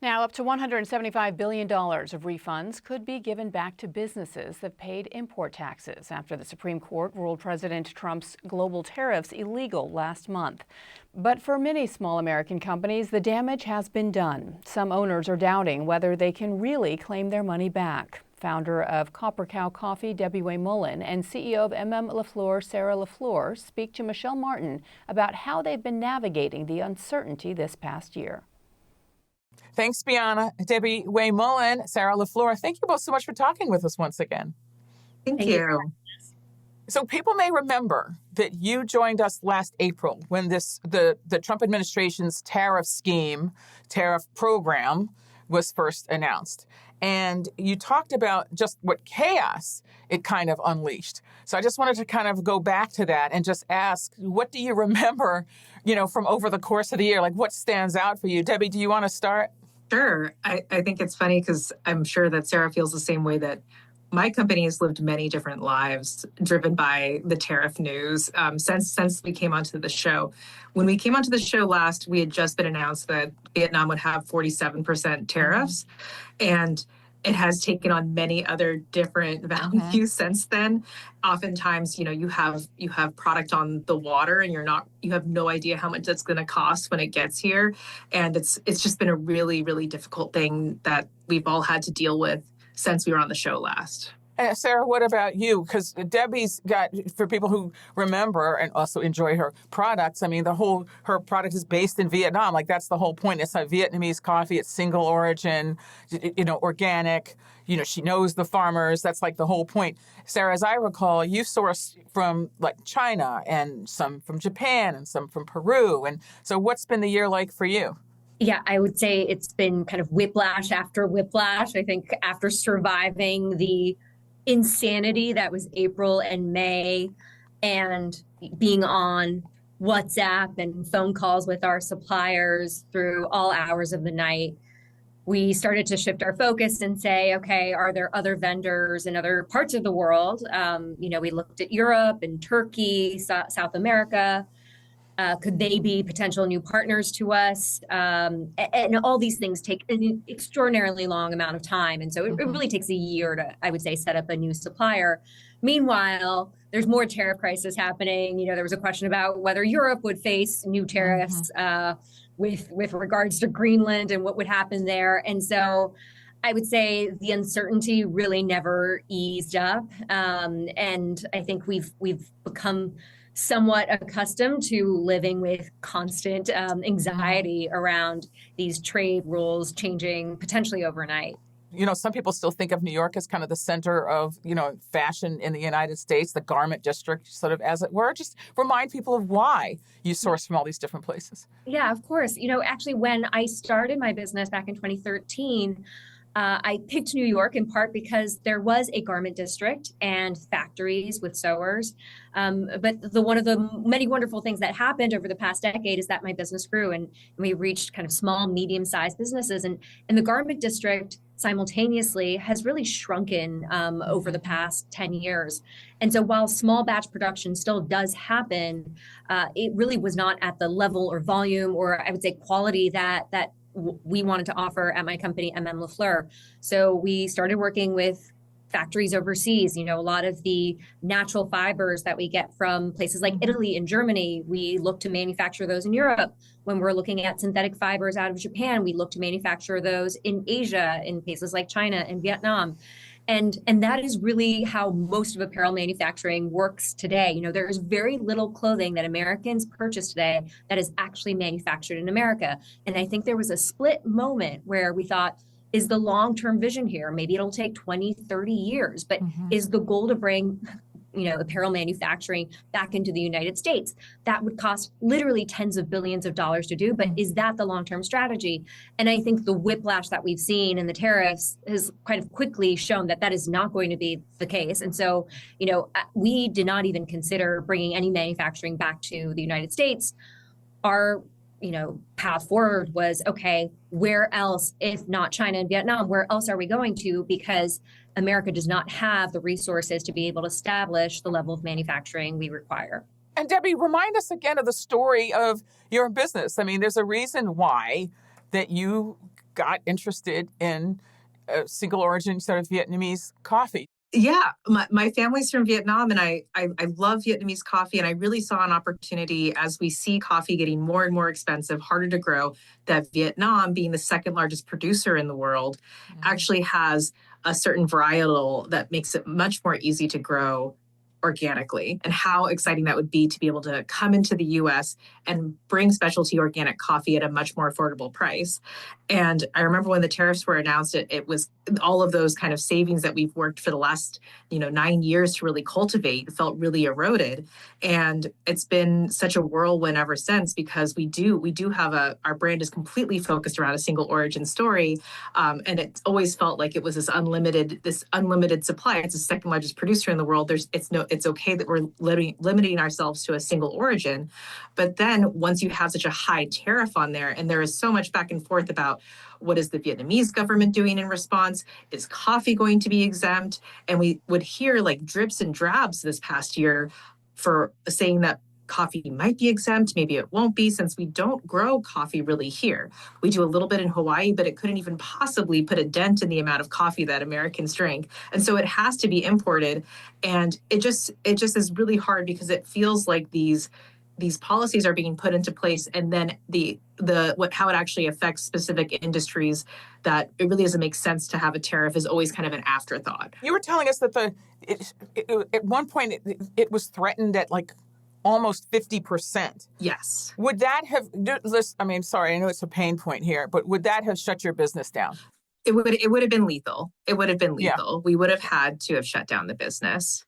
Now, up to $175 billion of refunds could be given back to businesses that paid import taxes after the Supreme Court ruled President Trump's global tariffs illegal last month. But for many small American companies, the damage has been done. Some owners are doubting whether they can really claim their money back. Founder of Copper Cow Coffee, Debbie Way-Mullen, and CEO of MM.LaFleur, Sarah LaFleur, speak to Michelle Martin about how they've been navigating the uncertainty this past year. Thanks, Bianna. Debbie Way-Mullen, Sarah LaFleur, thank you both so much for talking with us once again. Thank you. So people may remember that you joined us last April when the Trump administration's tariff program was first announced. And you talked about just what chaos it kind of unleashed. So I just wanted to kind of go back to that and just ask, what do you remember, from over the course of the year? Like, what stands out for you? Debbie, do you want to start? Sure. I think it's funny because I'm sure that Sarah feels the same way, that my company has lived many different lives driven by the tariff news since we came onto the show. When we came onto the show last, we had just been announced that Vietnam would have 47% tariffs. And it has taken on many other different values since then. Oftentimes, you have product on the water and you have no idea how much that's going to cost when it gets here. And it's just been a really, really difficult thing that we've all had to deal with since we were on the show last. Sarah, what about you? Because Debbie's got, for people who remember and also enjoy her products, I mean, her product is based in Vietnam. Like, that's the whole point. It's a Vietnamese coffee. It's single origin, organic. She knows the farmers. That's like the whole point. Sarah, as I recall, you source from like China and some from Japan and some from Peru. And so what's been the year like for you? Yeah, I would say it's been kind of whiplash after whiplash. I think after surviving the insanity that was April and May, and being on WhatsApp and phone calls with our suppliers through all hours of the night, we started to shift our focus and say, okay, are there other vendors in other parts of the world? We looked at Europe and Turkey, South America. Could they be potential new partners to us? And all these things take an extraordinarily long amount of time. And so it really takes a year to, I would say, set up a new supplier. Meanwhile, there's more tariff crisis happening. There was a question about whether Europe would face new tariffs with regards to Greenland and what would happen there. And so I would say the uncertainty really never eased up. And I think we've become somewhat accustomed to living with constant anxiety around these trade rules changing potentially overnight. Some people still think of New York as kind of the center of, fashion in the United States, the garment district, sort of, as it were. Just remind people of why you source from all these different places. Yeah, of course. Actually, when I started my business back in 2013, I picked New York in part because there was a garment district and factories with sewers. But one of the many wonderful things that happened over the past decade is that my business grew and we reached kind of small, medium-sized businesses. And the garment district simultaneously has really shrunken over the past 10 years. And so while small batch production still does happen, it really was not at the level or volume or I would say quality that we wanted to offer at my company, MM.LaFleur. So we started working with factories overseas. A lot of the natural fibers that we get from places like Italy and Germany, we look to manufacture those in Europe. When we're looking at synthetic fibers out of Japan, we look to manufacture those in Asia, in places like China and Vietnam. And that is really how most of apparel manufacturing works today. There is very little clothing that Americans purchase today that is actually manufactured in America. And I think there was a split moment where we thought, is the long-term vision here? Maybe it'll take 20, 30 years, but is the goal to bring apparel manufacturing back into the United States? That would cost literally tens of billions of dollars to do, but is that the long-term strategy? And I think the whiplash that we've seen in the tariffs has kind of quickly shown that is not going to be the case. And so, we did not even consider bringing any manufacturing back to the United States. Our path forward was, okay, where else, if not China and Vietnam, where else are we going to? Because America does not have the resources to be able to establish the level of manufacturing we require. And Debbie, remind us again of the story of your business. I mean, there's a reason why that you got interested in single origin sort of Vietnamese coffee. Yeah, my family's from Vietnam, and I love Vietnamese coffee, and I really saw an opportunity as we see coffee getting more and more expensive, harder to grow, that Vietnam, being the second largest producer in the world, actually has a certain varietal that makes it much more easy to grow organically, and how exciting that would be to be able to come into the US and bring specialty organic coffee at a much more affordable price. And I remember when the tariffs were announced, it was all of those kind of savings that we've worked for the last 9 years to really cultivate felt really eroded. And it's been such a whirlwind ever since, because we do have our brand is completely focused around a single origin story. And it's always felt like it was this unlimited supply. It's the second largest producer in the world. It's okay that we're limiting ourselves to a single origin. But then once you have such a high tariff on there, and there is so much back and forth about what is the Vietnamese government doing in response? Is coffee going to be exempt? And we would hear like drips and drabs this past year for saying that coffee might be exempt, maybe it won't be, since we don't grow coffee really here. We do a little bit in Hawaii, but it couldn't even possibly put a dent in the amount of coffee that Americans drink. And so it has to be imported. And it just is really hard, because it feels like these policies are being put into place, and then how it actually affects specific industries, that it really doesn't make sense to have a tariff, is always kind of an afterthought. You were telling us that at one point it was threatened at like almost 50%. Yes. Would that have, sorry, I know it's a pain point here, but would that have shut your business down? It would have been lethal. It would have been lethal. Yeah. We would have had to have shut down the business.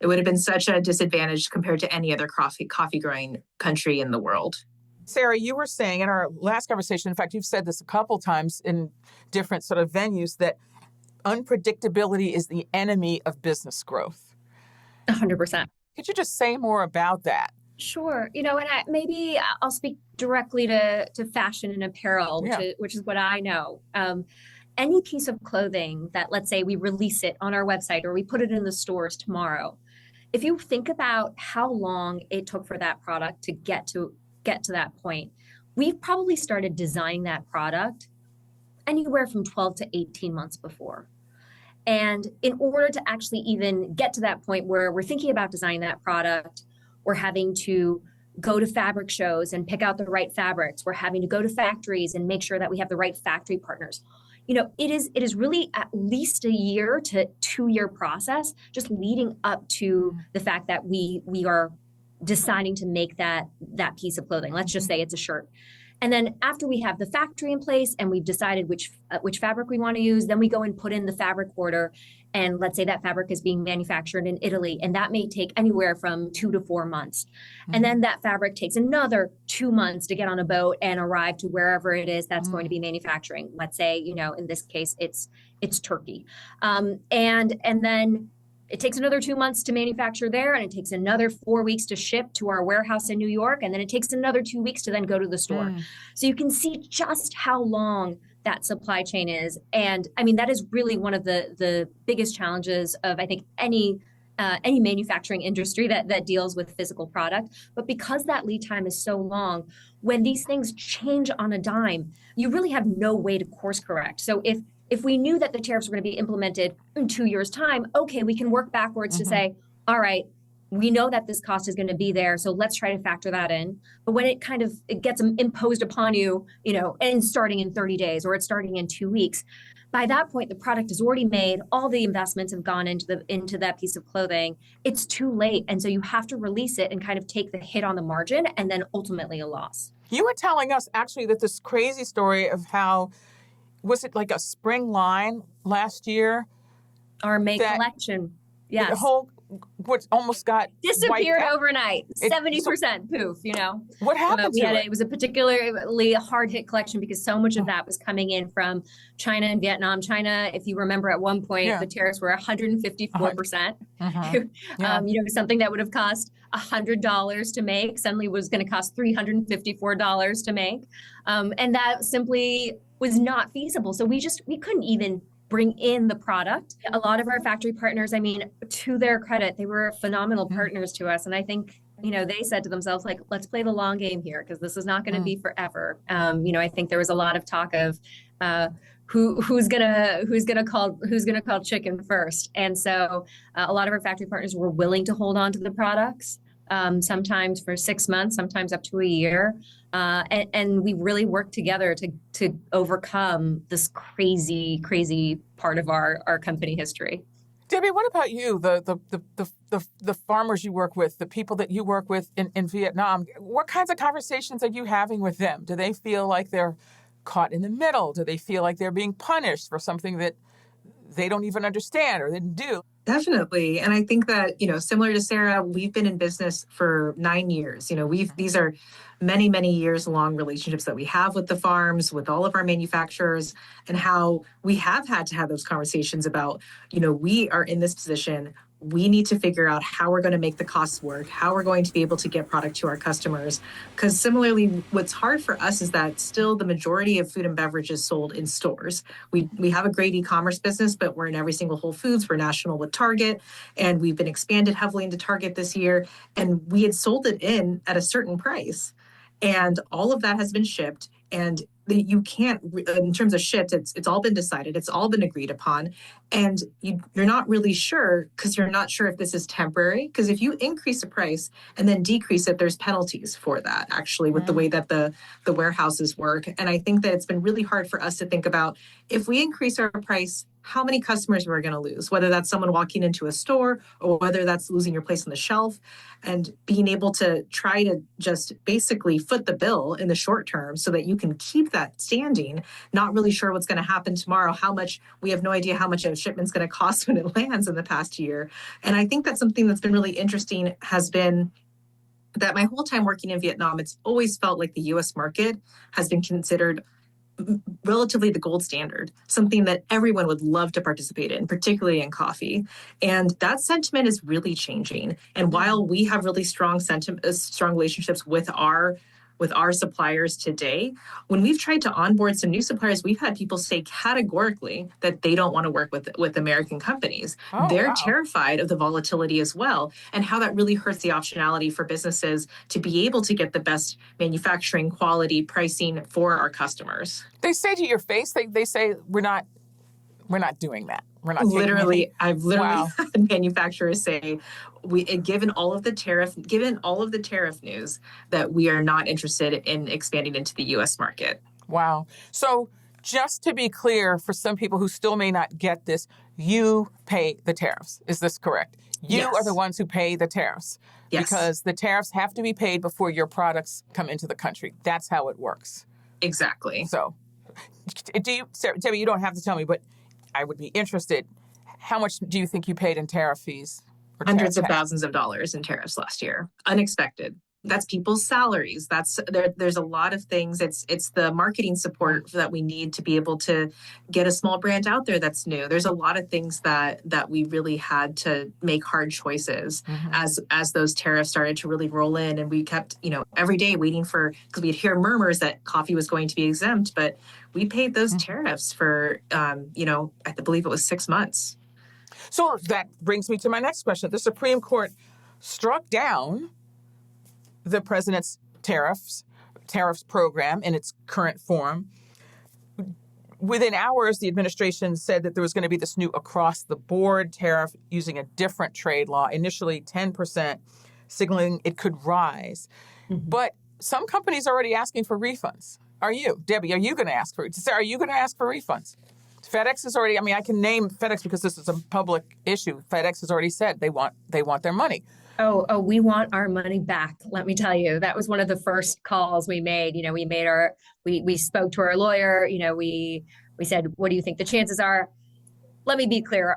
It would have been such a disadvantage compared to any other coffee growing country in the world. Sarah, you were saying in our last conversation, in fact, you've said this a couple times in different sort of venues, that unpredictability is the enemy of business growth. 100%. Could you just say more about that? Sure. And maybe I'll speak directly to fashion and apparel, which is what I know. Any piece of clothing that, let's say, we release it on our website or we put it in the stores tomorrow, if you think about how long it took for that product to get to that point, we've probably started designing that product anywhere from 12 to 18 months before. And in order to actually even get to that point where we're thinking about designing that product, we're having to go to fabric shows and pick out the right fabrics. We're having to go to factories and make sure that we have the right factory partners. It is really at least a year to 2-year process, just leading up to the fact that we are deciding to make that piece of clothing. Let's just say it's a shirt. And then after we have the factory in place and we've decided which fabric we want to use, then we go and put in the fabric order. And let's say that fabric is being manufactured in Italy, and that may take anywhere from 2 to 4 months. Mm-hmm. And then that fabric takes another 2 months to get on a boat and arrive to wherever it is that's going to be manufacturing. Let's say, in this case, it's Turkey. And then it takes another 2 months to manufacture there, and it takes another 4 weeks to ship to our warehouse in New York, and then it takes another 2 weeks to then go to the store. So you can see just how long that supply chain is. And that is really one of the biggest challenges of, I think, any manufacturing industry that deals with physical product. But because that lead time is so long, when these things change on a dime, you really have no way to course correct. So if we knew that the tariffs were going to be implemented in 2 years' time, okay, we can work backwards to say, all right, we know that this cost is going to be there, so let's try to factor that in. But when it gets imposed upon you, and starting in 30 days or it's starting in 2 weeks, by that point, the product is already made. All the investments have gone into that piece of clothing. It's too late. And so you have to release it and kind of take the hit on the margin, and then ultimately a loss. You were telling us actually that this crazy story of how, was it like a spring line last year? Our May collection. Yes. The whole, what almost got disappeared overnight. 70% poof, What happened to it? It was a particularly hard hit collection because so much of that was coming in from China and Vietnam. China, if you remember at one point, the tariffs were 154%. Something that would have cost $100 to make suddenly was going to cost $354 to make. And that simply was not feasible. So we couldn't even bring in the product. A lot of our factory partners, to their credit, they were phenomenal partners to us. And I think, they said to themselves, like, let's play the long game here because this is not going to be forever. I think there was a lot of talk of who's gonna call chicken first. And so a lot of our factory partners were willing to hold on to the products, sometimes for 6 months, sometimes up to a year. And we really worked together to overcome this crazy part of our company history. Debbie, what about you? The farmers you work with, the people that you work with in Vietnam, what kinds of conversations are you having with them? Do they feel like they're caught in the middle? Do they feel like they're being punished for something that they don't even understand or didn't do? Definitely. And I think that, similar to Sarah, we've been in business for 9 years. These are many years long relationships that we have with the farms, with all of our manufacturers, and how we have had to have those conversations about, we are in this position. We need to figure out how we're going to make the costs work, how we're going to be able to get product to our customers. Because similarly, what's hard for us is that still the majority of food and beverage is sold in stores. We have a great e-commerce business, but we're in every single Whole Foods. We're national with Target, and we've been expanded heavily into Target this year. And we had sold it in at a certain price. And all of that has been shipped. And you can't, in terms of shipped, it's all been decided. It's all been agreed upon. And you're not really sure because you're not sure if this is temporary. Because if you increase the price and then decrease it, there's penalties for that, actually, with the way that the warehouses work. And I think that it's been really hard for us to think about if we increase our price, how many customers we're going to lose, whether that's someone walking into a store or whether that's losing your place on the shelf, and being able to try to just basically foot the bill in the short term so that you can keep that standing, not really sure what's going to happen tomorrow, we have no idea how much a shipment's going to cost when it lands in the past year. And I think that's something that's been really interesting has been that my whole time working in Vietnam, it's always felt like the US market has been considered relatively the gold standard, something that everyone would love to participate in, particularly in coffee. And that sentiment is really changing. And while we have really strong relationships with our suppliers today, when we've tried to onboard some new suppliers, we've had people say categorically that they don't want to work with American companies. They're terrified of the volatility as well, and how that really hurts the optionality for businesses to be able to get the best manufacturing quality pricing for our customers. They say to your face, they say, we're not doing that. We're not literally. I've literally had manufacturers say, given all of the tariff news, that we are not interested in expanding into the U.S. market. Wow. So just to be clear, for some people who still may not get this, you pay the tariffs. Is this correct? You are the ones who pay the tariffs. Yes. Because the tariffs have to be paid before your products come into the country. That's how it works. Exactly. So, Sarah, Debbie, you don't have to tell me, but I would be interested. How much do you think you paid in tariff fees? Hundreds of thousands of dollars in tariffs last year. Unexpected. That's people's salaries. There's a lot of things. It's the marketing support that we need to be able to get a small brand out there that's new. There's a lot of things that we really had to make hard choices as those tariffs started to really roll in, and we kept every day waiting because we'd hear murmurs that coffee was going to be exempt, but we paid those tariffs for I believe it was 6 months. So that brings me to my next question. The Supreme Court struck down the president's tariffs program in its current form. Within hours, the administration said that there was going to be this new across-the-board tariff using a different trade law, initially 10%, signaling it could rise. But some companies are already asking for refunds. Are you? Debbie, are you going to ask for refunds? FedEx has already, I can name FedEx because this is a public issue. FedEx has already said they want their money. Oh, we want our money back. Let me tell you, that was one of the first calls we made. We spoke to our lawyer. We said, what do you think the chances are? Let me be clear.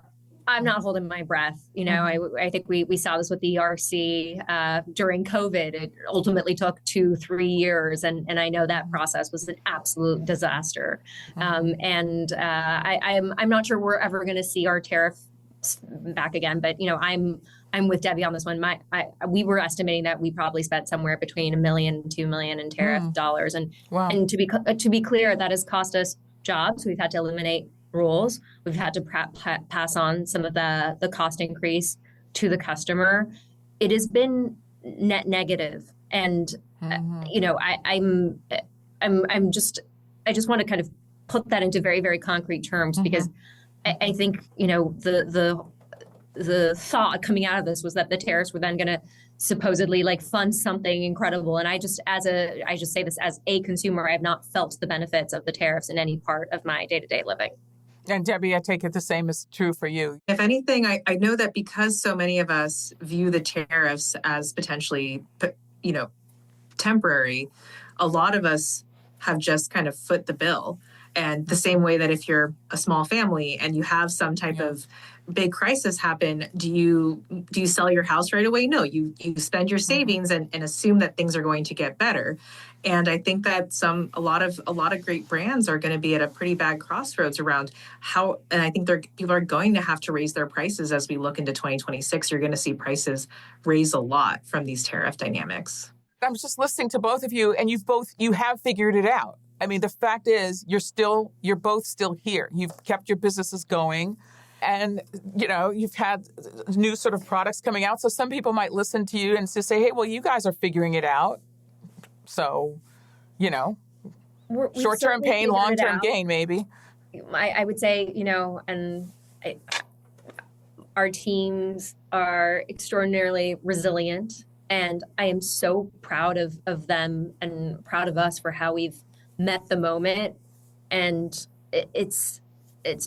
I'm not holding my breath. I think we saw this with the ERC during COVID. It ultimately took 2-3 years. And I know that process was an absolute disaster. I'm not sure we're ever going to see our tariff back again. But, I'm with Debbie on this one. We were estimating that we probably spent somewhere between $1 million and $2 million in tariff dollars. And to be clear, that has cost us jobs. We've had to eliminate rules. We've had to pass on some of the cost increase to the customer. It has been net negative. And, I just want to kind of put that into very, very concrete terms, because I think, the thought coming out of this was that the tariffs were then going to supposedly like fund something incredible. And I just say this as a consumer, I have not felt the benefits of the tariffs in any part of my day-to-day living. And Debbie, I take it the same is true for you. If anything, I know that because so many of us view the tariffs as potentially, temporary, a lot of us have just kind of foot the bill. And the same way that if you're a small family and you have some type of big crisis happen, do you sell your house right away? No, you spend your savings and assume that things are going to get better. And I think that a lot of great brands are going to be at a pretty bad crossroads around how, and I think people are going to have to raise their prices as we look into 2026. You're going to see prices raise a lot from these tariff dynamics. I'm just listening to both of you, and you have figured it out. I mean, the fact is, you're both still here. You've kept your businesses going, and you've had new sort of products coming out. So some people might listen to you and just say, "Hey, well, you guys are figuring it out." So, short-term pain, long-term gain, maybe. I would say, our teams are extraordinarily resilient, and I am so proud of them and proud of us for how we've met the moment. And it's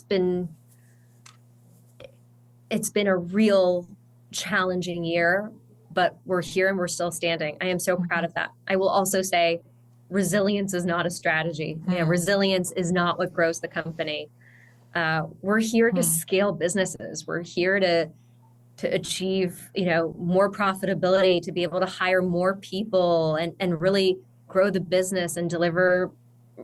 been a real challenging year, but we're here and we're still standing. I am so proud of that. I will also say resilience is not a strategy. Resilience is not what grows the company. We're here to scale businesses. We're here to achieve, more profitability, to be able to hire more people and really grow the business and deliver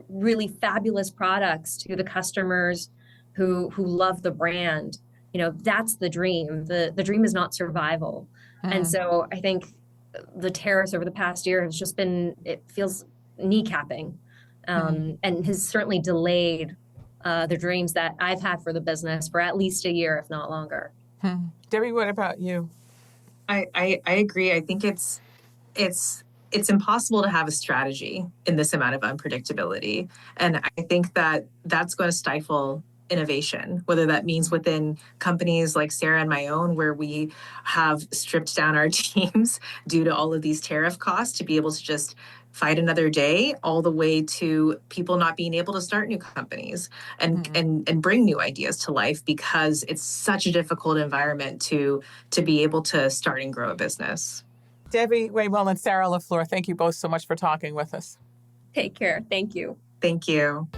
really fabulous products to the customers who love the brand. That's the dream. The dream is not survival. And so I think the tariffs over the past year has just been, it feels kneecapping, and has certainly delayed the dreams that I've had for the business for at least a year, if not longer. Debbie, what about you? I agree. I think it's impossible to have a strategy in this amount of unpredictability. And I think that that's going to stifle innovation, whether that means within companies like Sarah and my own, where we have stripped down our teams due to all of these tariff costs to be able to just fight another day, all the way to people not being able to start new companies and bring new ideas to life, because it's such a difficult environment to be able to start and grow a business. Debbie Waywell and Sarah LaFleur, thank you both so much for talking with us. Take care. Thank you. Thank you.